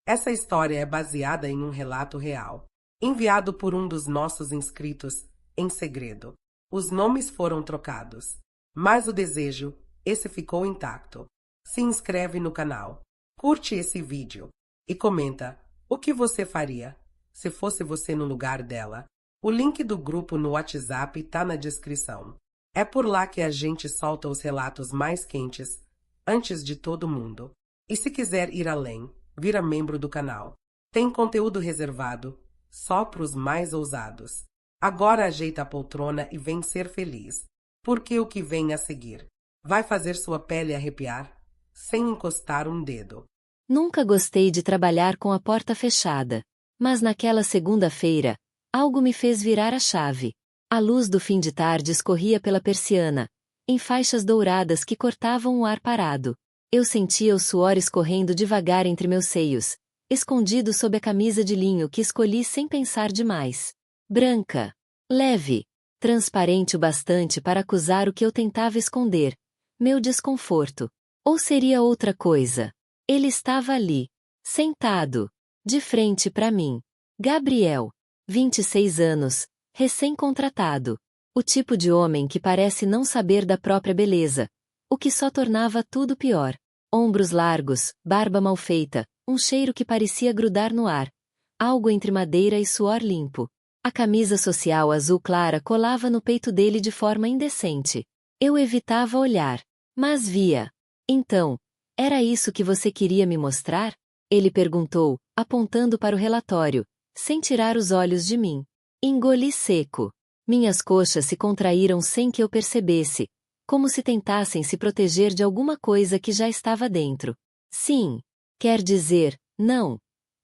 Essa história é baseada em um relato real, enviado por um dos nossos inscritos em segredo. Os nomes foram trocados, mas o desejo, esse ficou intacto. Se inscreve no canal, curte esse vídeo e comenta o que você faria se fosse você no lugar dela. O link do grupo no WhatsApp tá na descrição. É por lá que a gente solta os relatos mais quentes, antes de todo mundo. E se quiser ir além, vira membro do canal. Tem conteúdo reservado só para os mais ousados. Agora ajeita a poltrona e vem ser feliz, porque o que vem a seguir vai fazer sua pele arrepiar sem encostar um dedo. Nunca gostei de trabalhar com a porta fechada. Mas naquela segunda-feira, algo me fez virar a chave. A luz do fim de tarde escorria pela persiana, em faixas douradas que cortavam o ar parado. Eu sentia o suor escorrendo devagar entre meus seios, escondido sob a camisa de linho que escolhi sem pensar demais. Branca, leve, transparente o bastante para acusar o que eu tentava esconder, meu desconforto. Ou seria outra coisa? Ele estava ali, sentado, de frente para mim. Gabriel, 26 anos, recém-contratado. O tipo de homem que parece não saber da própria beleza, o que só tornava tudo pior. Ombros largos, barba mal feita, um cheiro que parecia grudar no ar. Algo entre madeira e suor limpo. A camisa social azul clara colava no peito dele de forma indecente. Eu evitava olhar, mas via. Então, era isso que você queria me mostrar? Ele perguntou, apontando para o relatório, sem tirar os olhos de mim. Engoli seco. Minhas coxas se contraíram sem que eu percebesse, como se tentassem se proteger de alguma coisa que já estava dentro. Sim, quer dizer, não.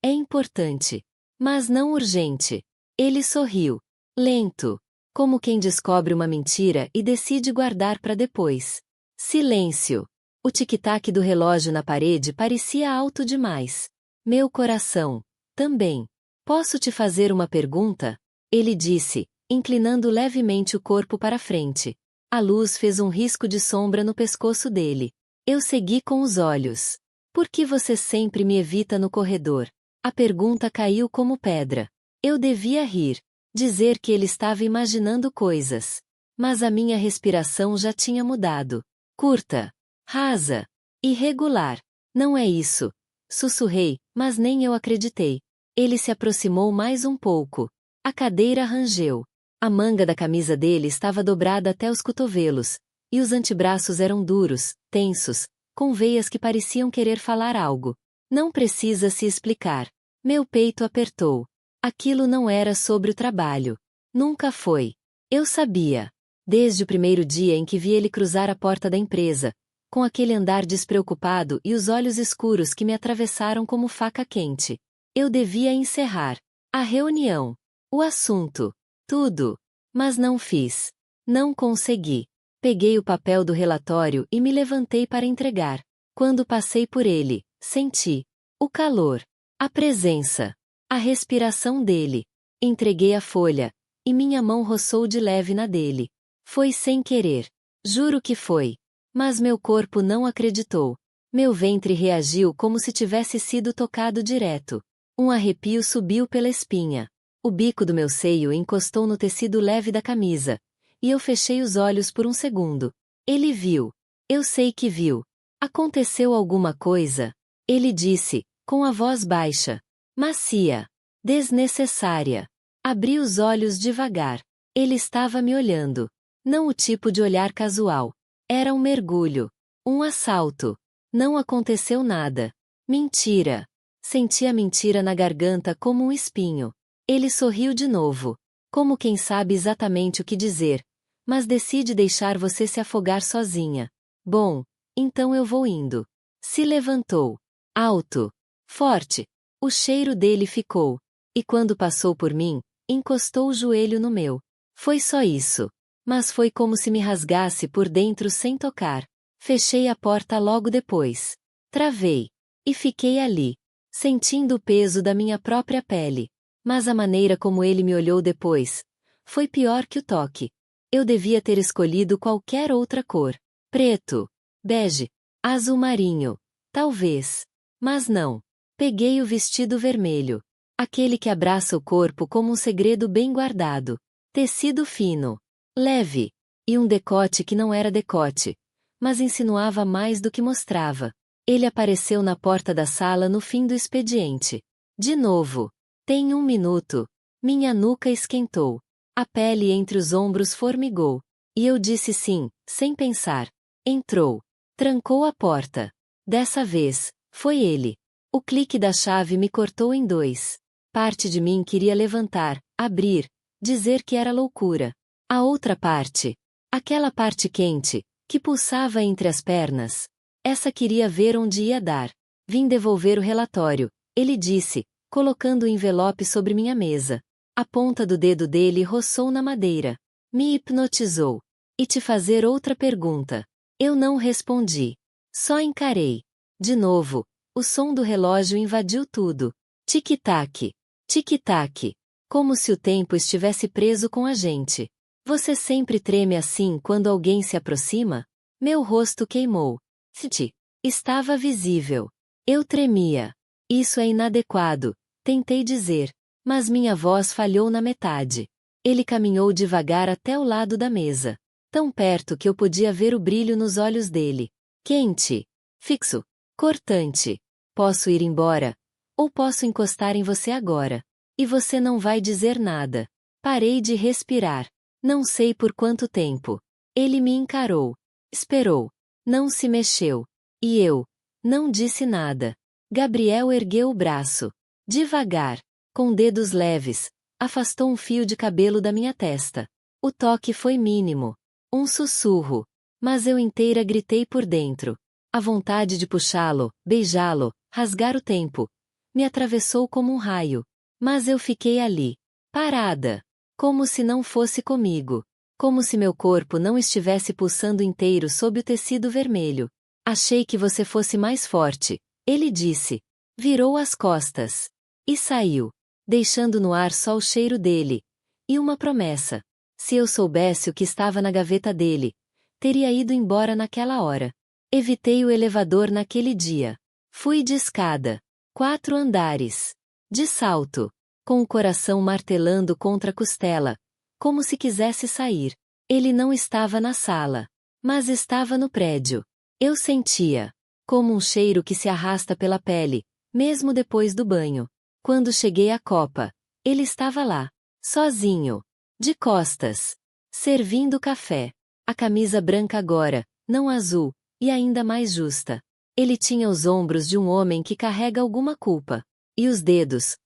É importante, mas não urgente. Ele sorriu, lento, como quem descobre uma mentira e decide guardar para depois. Silêncio. O tic-tac do relógio na parede parecia alto demais. Meu coração, também. Posso te fazer uma pergunta? Ele disse, inclinando levemente o corpo para frente. A luz fez um risco de sombra no pescoço dele. Eu segui com os olhos. Por que você sempre me evita no corredor? A pergunta caiu como pedra. Eu devia rir, dizer que ele estava imaginando coisas. Mas a minha respiração já tinha mudado. Curta, rasa, irregular. Não é isso. Sussurrei, mas nem eu acreditei. Ele se aproximou mais um pouco. A cadeira rangeu. A manga da camisa dele estava dobrada até os cotovelos, e os antebraços eram duros, tensos, com veias que pareciam querer falar algo. Não precisa se explicar. Meu peito apertou. Aquilo não era sobre o trabalho. Nunca foi. Eu sabia. Desde o primeiro dia em que vi ele cruzar a porta da empresa, com aquele andar despreocupado e os olhos escuros que me atravessaram como faca quente. Eu devia encerrar a reunião, o assunto, tudo. Mas não fiz. Não consegui. Peguei o papel do relatório e me levantei para entregar. Quando passei por ele, senti o calor, a presença, a respiração dele. Entreguei a folha, e minha mão roçou de leve na dele. Foi sem querer. Juro que foi. Mas meu corpo não acreditou. Meu ventre reagiu como se tivesse sido tocado direto. Um arrepio subiu pela espinha. O bico do meu seio encostou no tecido leve da camisa, e eu fechei os olhos por um segundo. Ele viu. Eu sei que viu. Aconteceu alguma coisa? Ele disse, com a voz baixa, macia, desnecessária. Abri os olhos devagar. Ele estava me olhando. Não o tipo de olhar casual. Era um mergulho. Um assalto. Não aconteceu nada. Mentira. Senti a mentira na garganta como um espinho. Ele sorriu de novo. Como quem sabe exatamente o que dizer, mas decide deixar você se afogar sozinha. Bom, então eu vou indo. Se levantou. Alto. Forte. O cheiro dele ficou. E quando passou por mim, encostou o joelho no meu. Foi só isso. Mas foi como se me rasgasse por dentro sem tocar. Fechei a porta logo depois. Travei. E fiquei ali, sentindo o peso da minha própria pele. Mas a maneira como ele me olhou depois foi pior que o toque. Eu devia ter escolhido qualquer outra cor. Preto, bege, azul marinho, talvez. Mas não. Peguei o vestido vermelho. Aquele que abraça o corpo como um segredo bem guardado. Tecido fino, leve, e um decote que não era decote, mas insinuava mais do que mostrava. Ele apareceu na porta da sala no fim do expediente. De novo. Tem 1 minuto. Minha nuca esquentou. A pele entre os ombros formigou. E eu disse sim, sem pensar. Entrou. Trancou a porta. Dessa vez, foi ele. O clique da chave me cortou em dois. Parte de mim queria levantar, abrir, dizer que era loucura. A outra parte, aquela parte quente, que pulsava entre as pernas, essa queria ver onde ia dar. Vim devolver o relatório, ele disse, colocando o envelope sobre minha mesa. A ponta do dedo dele roçou na madeira. Me hipnotizou. E te fazer outra pergunta. Eu não respondi. Só encarei. De novo, o som do relógio invadiu tudo. Tic-tac. Tic-tac. Como se o tempo estivesse preso com a gente. Você sempre treme assim quando alguém se aproxima? Meu rosto queimou. Titi. Estava visível. Eu tremia. Isso é inadequado, tentei dizer. Mas minha voz falhou na metade. Ele caminhou devagar até o lado da mesa. Tão perto que eu podia ver o brilho nos olhos dele. Quente. Fixo. Cortante. Posso ir embora? Ou posso encostar em você agora? E você não vai dizer nada. Parei de respirar. Não sei por quanto tempo. Ele me encarou. Esperou. Não se mexeu. E eu? Não disse nada. Gabriel ergueu o braço. Devagar. Com dedos leves. Afastou um fio de cabelo da minha testa. O toque foi mínimo. Um sussurro. Mas eu inteira gritei por dentro. A vontade de puxá-lo, beijá-lo, rasgar o tempo. Me atravessou como um raio. Mas eu fiquei ali. Parada. Como se não fosse comigo. Como se meu corpo não estivesse pulsando inteiro sob o tecido vermelho. Achei que você fosse mais forte. Ele disse. Virou as costas. E saiu. Deixando no ar só o cheiro dele. E uma promessa. Se eu soubesse o que estava na gaveta dele, teria ido embora naquela hora. Evitei o elevador naquele dia. Fui de escada. 4 andares. De salto. Com o coração martelando contra a costela. Como se quisesse sair. Ele não estava na sala. Mas estava no prédio. Eu sentia. Como um cheiro que se arrasta pela pele, mesmo depois do banho. Quando cheguei à copa, ele estava lá. Sozinho. De costas. Servindo café. A camisa branca agora, não azul, e ainda mais justa. Ele tinha os ombros de um homem que carrega alguma culpa. E os dedos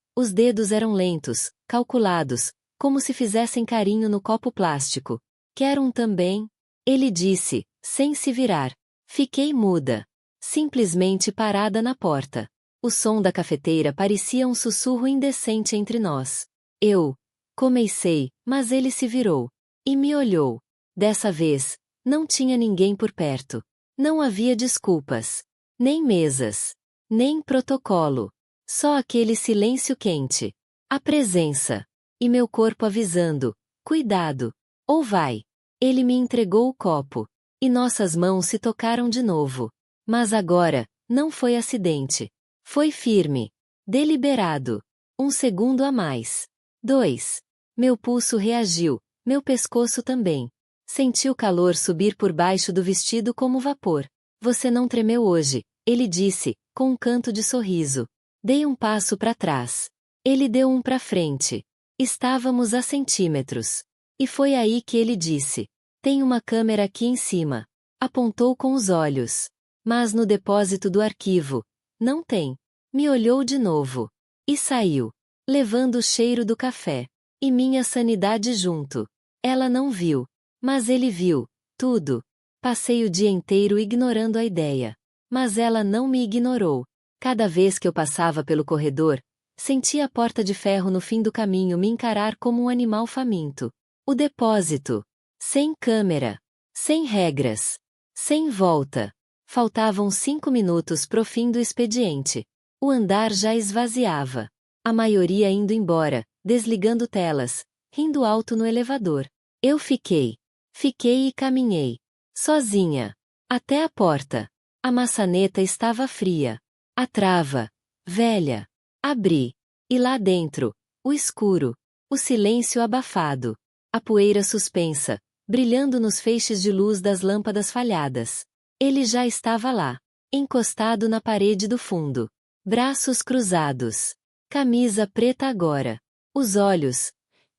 eram lentos, calculados, como se fizessem carinho no copo plástico. Quer um também? Ele disse, sem se virar. Fiquei muda. Simplesmente parada na porta. O som da cafeteira parecia um sussurro indecente entre nós. Eu comecei, mas ele se virou. E me olhou. Dessa vez, não tinha ninguém por perto. Não havia desculpas. Nem mesas. Nem protocolo. Só aquele silêncio quente. A presença. E meu corpo avisando. Cuidado. Ou vai. Ele me entregou o copo. E nossas mãos se tocaram de novo. Mas agora, não foi acidente. Foi firme. Deliberado. 1 segundo a mais. 2. Meu pulso reagiu, meu pescoço também. Senti o calor subir por baixo do vestido como vapor. Você não tremeu hoje, ele disse, com um canto de sorriso. Dei um passo para trás. Ele deu um para frente. Estávamos a centímetros. E foi aí que ele disse. Tem uma câmera aqui em cima. Apontou com os olhos. Mas no depósito do arquivo. Não tem. Me olhou de novo. E saiu. Levando o cheiro do café. E minha sanidade junto. Ela não viu. Mas ele viu. Tudo. Passei o dia inteiro ignorando a ideia. Mas ela não me ignorou. Cada vez que eu passava pelo corredor, sentia a porta de ferro no fim do caminho me encarar como um animal faminto. O depósito. Sem câmera. Sem regras. Sem volta. Faltavam 5 minutos pro fim do expediente. O andar já esvaziava. A maioria indo embora, desligando telas, rindo alto no elevador. Eu fiquei. Fiquei e caminhei. Sozinha. Até a porta. A maçaneta estava fria. A trava. velha. Abri. E lá dentro, o escuro, o silêncio abafado, a poeira suspensa, brilhando nos feixes de luz das lâmpadas falhadas. Ele já estava lá, encostado na parede do fundo. Braços cruzados. Camisa preta agora. Os olhos,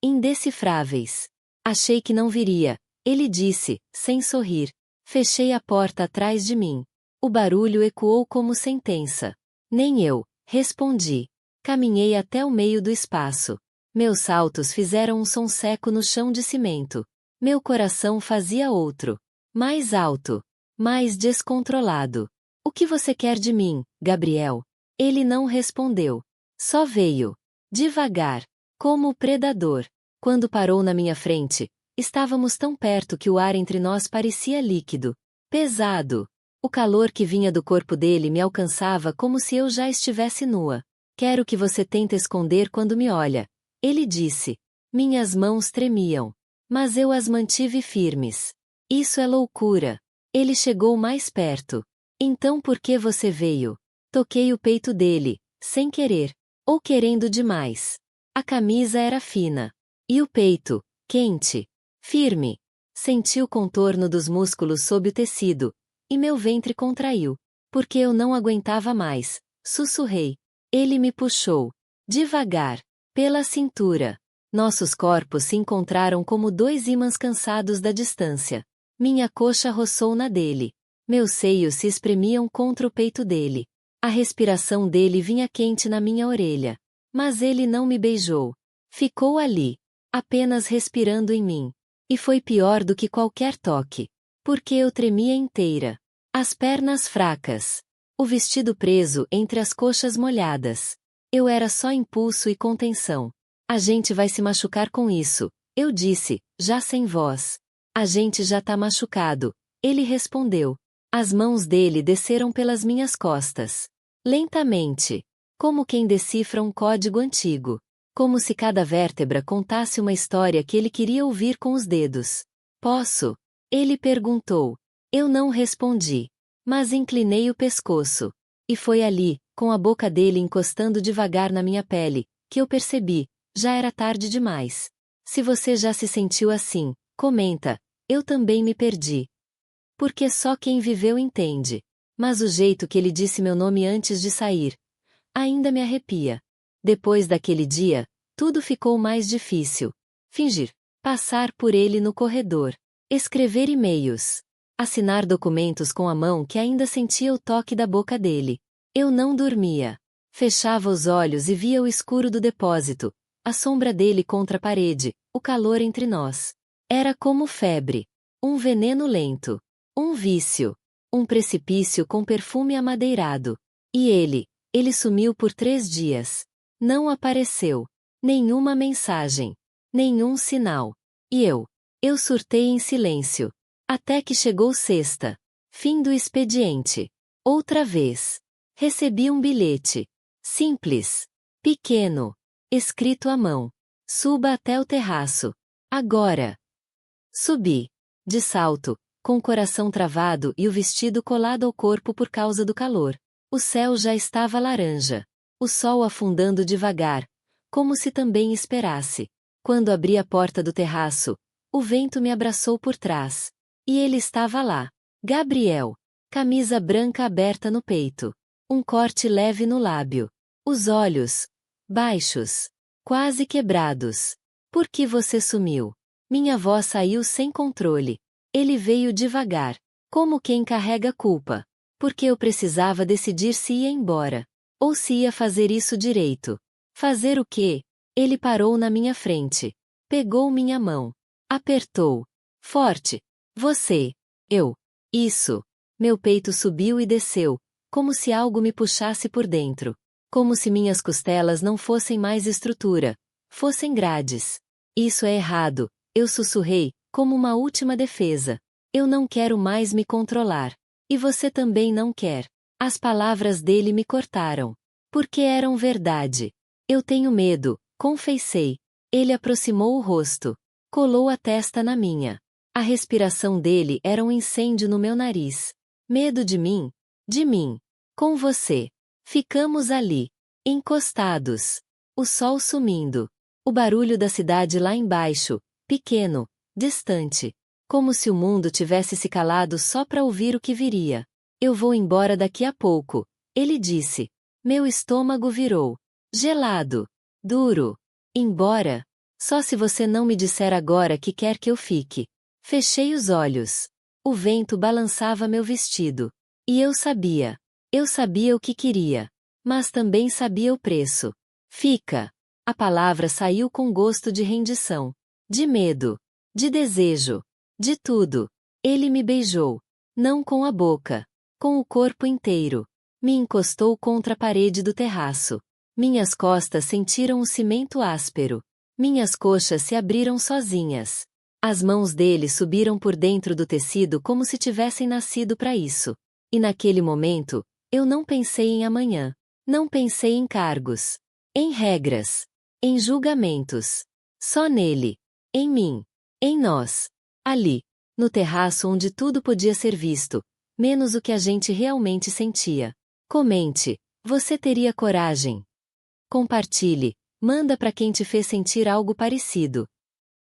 indecifráveis. Achei que não viria, ele disse, sem sorrir. Fechei a porta atrás de mim. O barulho ecoou como sentença. Nem eu, respondi. Caminhei até o meio do espaço. Meus saltos fizeram um som seco no chão de cimento. Meu coração fazia outro. Mais alto. Mais descontrolado. O que você quer de mim, Gabriel? Ele não respondeu. Só veio. Devagar. Como o predador. Quando parou na minha frente, estávamos tão perto que o ar entre nós parecia líquido. Pesado. O calor que vinha do corpo dele me alcançava como se eu já estivesse nua. Quero que você tente esconder quando me olha. Ele disse. Minhas mãos tremiam. Mas eu as mantive firmes. Isso é loucura. Ele chegou mais perto. Então por que você veio? Toquei o peito dele, sem querer. Ou querendo demais. A camisa era fina. E o peito, quente. Firme. Senti o contorno dos músculos sob o tecido. E meu ventre contraiu. Porque eu não aguentava mais. Sussurrei. Ele me puxou. Devagar. Pela cintura. Nossos corpos se encontraram como dois ímãs cansados da distância. Minha coxa roçou na dele. Meus seios se espremiam contra o peito dele. A respiração dele vinha quente na minha orelha. Mas ele não me beijou. Ficou ali. Apenas respirando em mim. E foi pior do que qualquer toque. Porque eu tremia inteira. As pernas fracas. O vestido preso entre as coxas molhadas. Eu era só impulso e contenção. A gente vai se machucar com isso, eu disse, já sem voz. A gente já tá machucado. Ele respondeu. As mãos dele desceram pelas minhas costas. Lentamente. Como quem decifra um código antigo. Como se cada vértebra contasse uma história que ele queria ouvir com os dedos. Posso? Ele perguntou. Eu não respondi. Mas inclinei o pescoço. E foi ali, com a boca dele encostando devagar na minha pele, que eu percebi. Já era tarde demais. Se você já se sentiu assim, comenta. Eu também me perdi. Porque só quem viveu entende. Mas o jeito que ele disse meu nome antes de sair. Ainda me arrepia. Depois daquele dia, tudo ficou mais difícil. Fingir. Passar por ele no corredor. Escrever e-mails. Assinar documentos com a mão que ainda sentia o toque da boca dele. Eu não dormia. Fechava os olhos e via o escuro do depósito. A sombra dele contra a parede, o calor entre nós. Era como febre. Um veneno lento. Um vício. Um precipício com perfume amadeirado. E ele sumiu por 3 dias. Não apareceu. Nenhuma mensagem. Nenhum sinal. E eu surtei em silêncio. Até que chegou sexta. Fim do expediente. Outra vez. Recebi um bilhete. Simples. Pequeno. Escrito à mão. Suba até o terraço. Agora. Subi. De salto, com o coração travado e o vestido colado ao corpo por causa do calor. O céu já estava laranja. O sol afundando devagar, como se também esperasse. Quando abri a porta do terraço, o vento me abraçou por trás. E ele estava lá. Gabriel. Camisa branca aberta no peito. Um corte leve no lábio. Os olhos. Baixos. Quase quebrados. Por que você sumiu? Minha voz saiu sem controle. Ele veio devagar. Como quem carrega culpa. Porque eu precisava decidir se ia embora. Ou se ia fazer isso direito. Fazer o quê? Ele parou na minha frente. Pegou minha mão. Apertou. Forte. Você. Eu. Isso. Meu peito subiu e desceu. Como se algo me puxasse por dentro. Como se minhas costelas não fossem mais estrutura. Fossem grades. Isso é errado. Eu sussurrei, como uma última defesa. Eu não quero mais me controlar. E você também não quer. As palavras dele me cortaram. Porque eram verdade. Eu tenho medo, confessei. Ele aproximou o rosto. Colou a testa na minha. A respiração dele era um incêndio no meu nariz. Medo de mim? De mim. Com você. Ficamos ali. Encostados. O sol sumindo. O barulho da cidade lá embaixo, pequeno, distante. Como se o mundo tivesse se calado só para ouvir o que viria. Eu vou embora daqui a pouco, ele disse. Meu estômago virou gelado, duro. Embora? Só se você não me disser agora que quer que eu fique. Fechei os olhos. O vento balançava meu vestido. E eu sabia. Eu sabia o que queria. Mas também sabia o preço. Fica. A palavra saiu com gosto de rendição. De medo. De desejo. De tudo. Ele me beijou. Não com a boca. Com o corpo inteiro. Me encostou contra a parede do terraço. Minhas costas sentiram o cimento áspero. Minhas coxas se abriram sozinhas. As mãos dele subiram por dentro do tecido como se tivessem nascido para isso. E naquele momento, eu não pensei em amanhã. Não pensei em cargos. Em regras. Em julgamentos. Só nele. Em mim. Em nós. Ali. No terraço onde tudo podia ser visto, menos o que a gente realmente sentia. Comente. Você teria coragem? Compartilhe. Manda para quem te fez sentir algo parecido.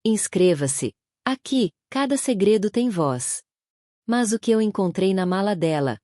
Inscreva-se. Aqui, cada segredo tem voz. Mas o que eu encontrei na mala dela,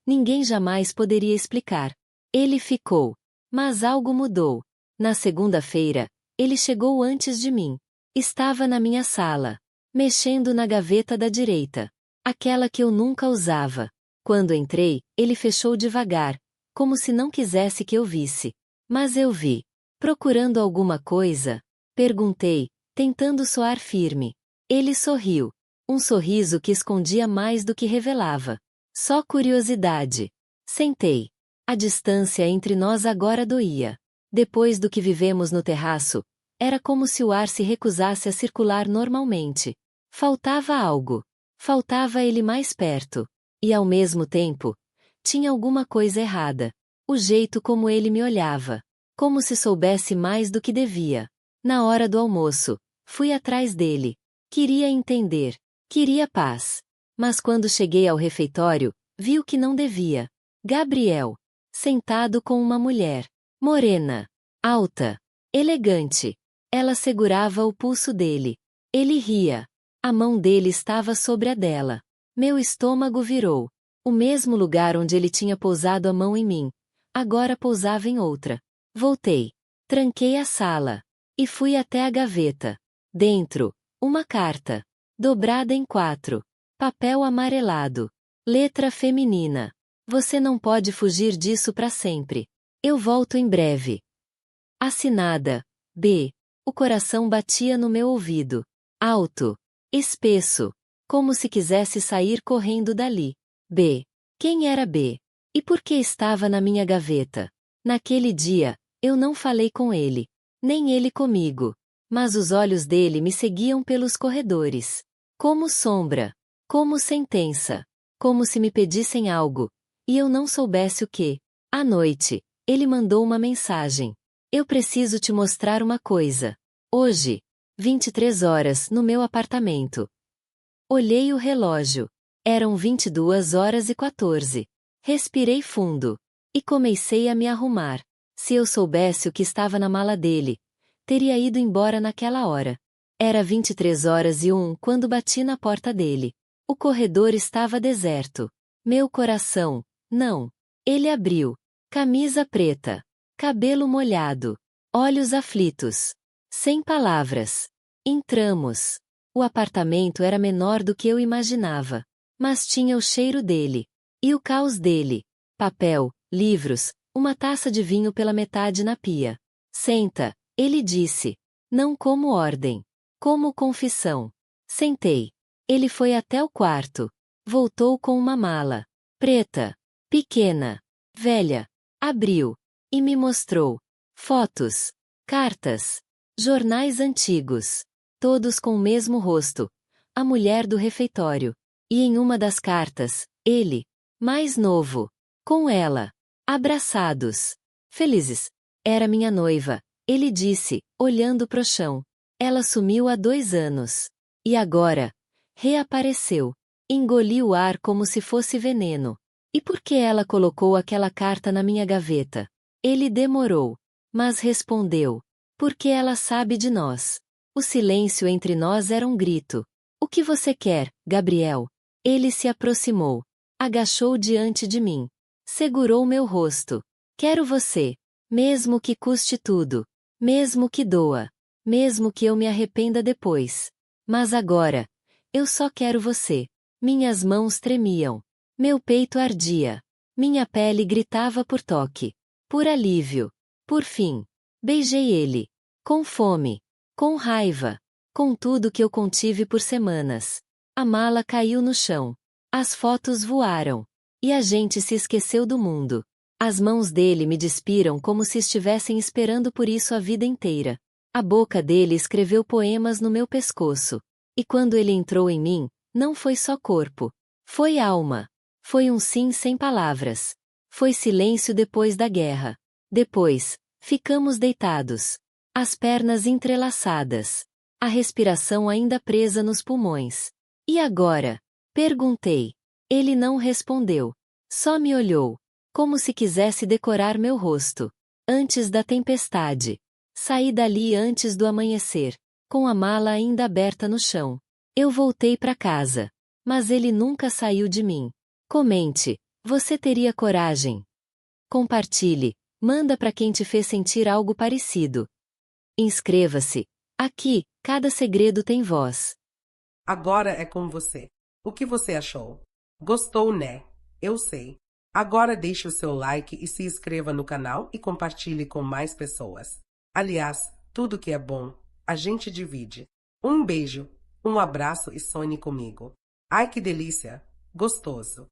ninguém jamais poderia explicar. Ele ficou. Mas algo mudou. Na segunda-feira, ele chegou antes de mim. Estava na minha sala, mexendo na gaveta da direita. Aquela que eu nunca usava. Quando entrei, ele fechou devagar, como se não quisesse que eu visse. Mas eu vi. Procurando alguma coisa? Perguntei, tentando soar firme. Ele sorriu. Um sorriso que escondia mais do que revelava. Só curiosidade. Sentei. A distância entre nós agora doía. Depois do que vivemos no terraço, era como se o ar se recusasse a circular normalmente. Faltava algo. Faltava ele mais perto. E ao mesmo tempo, tinha alguma coisa errada. O jeito como ele me olhava. Como se soubesse mais do que devia. Na hora do almoço, fui atrás dele. Queria entender. Queria paz. Mas quando cheguei ao refeitório, vi o que não devia. Gabriel. Sentado com uma mulher. Morena. Alta. Elegante. Ela segurava o pulso dele. Ele ria. A mão dele estava sobre a dela. Meu estômago virou. O mesmo lugar onde ele tinha pousado a mão em mim. Agora pousava em outra. Voltei. Tranquei a sala. E fui até a gaveta. Dentro, uma carta. Dobrada em 4. Papel amarelado. Letra feminina. Você não pode fugir disso para sempre. Eu volto em breve. Assinada. B. O coração batia no meu ouvido. Alto. Espesso. Como se quisesse sair correndo dali. B. Quem era B? E por que estava na minha gaveta? Naquele dia, eu não falei com ele. Nem ele comigo. Mas os olhos dele me seguiam pelos corredores. Como sombra. Como sentença. Como se me pedissem algo. E eu não soubesse o que. À noite, ele mandou uma mensagem. Eu preciso te mostrar uma coisa. Hoje, 23 horas, no meu apartamento. Olhei o relógio. Eram 22h14. Respirei fundo. E comecei a me arrumar. Se eu soubesse o que estava na mala dele, teria ido embora naquela hora. Era 23h01 quando bati na porta dele. O corredor estava deserto. Meu coração, não. Ele abriu. Camisa preta. Cabelo molhado. Olhos aflitos. Sem palavras. Entramos. O apartamento era menor do que eu imaginava. Mas tinha o cheiro dele. E o caos dele. Papel, livros, uma taça de vinho pela metade na pia. Senta, ele disse. Não como ordem. Como confissão. Sentei. Ele foi até o quarto. Voltou com uma mala. Preta. Pequena. Velha. Abriu. E me mostrou. Fotos. Cartas. Jornais antigos. Todos com o mesmo rosto. A mulher do refeitório. E em uma das cartas, ele. Mais novo. Com ela. Abraçados. Felizes. Era minha noiva. Ele disse, olhando pro chão. Ela sumiu há 2 anos. E agora? Reapareceu. Engoli o ar como se fosse veneno. E por que ela colocou aquela carta na minha gaveta? Ele demorou, mas respondeu. Porque ela sabe de nós. O silêncio entre nós era um grito. O que você quer, Gabriel? Ele se aproximou. Agachou diante de mim. Segurou meu rosto. Quero você. Mesmo que custe tudo. Mesmo que doa. Mesmo que eu me arrependa depois. Mas agora, eu só quero você. Minhas mãos tremiam. Meu peito ardia. Minha pele gritava por toque. Por alívio. Por fim. Beijei ele. Com fome. Com raiva. Com tudo que eu contive por semanas. A mala caiu no chão. As fotos voaram. E a gente se esqueceu do mundo. As mãos dele me despiram como se estivessem esperando por isso a vida inteira. A boca dele escreveu poemas no meu pescoço. E quando ele entrou em mim, não foi só corpo. Foi alma. Foi um sim sem palavras. Foi silêncio depois da guerra. Depois, ficamos deitados. As pernas entrelaçadas. A respiração ainda presa nos pulmões. E agora? Perguntei. Ele não respondeu. Só me olhou. Como se quisesse decorar meu rosto. Antes da tempestade. Saí dali antes do amanhecer. Com a mala ainda aberta no chão. Eu voltei para casa. Mas ele nunca saiu de mim. Comente. Você teria coragem? Compartilhe. Manda para quem te fez sentir algo parecido. Inscreva-se. Aqui, cada segredo tem voz. Agora é com você. O que você achou? Gostou, né? Eu sei. Agora deixe o seu like e se inscreva no canal e compartilhe com mais pessoas. Aliás, tudo que é bom, a gente divide. Um beijo, um abraço e sonhe comigo. Ai que delícia! Gostoso!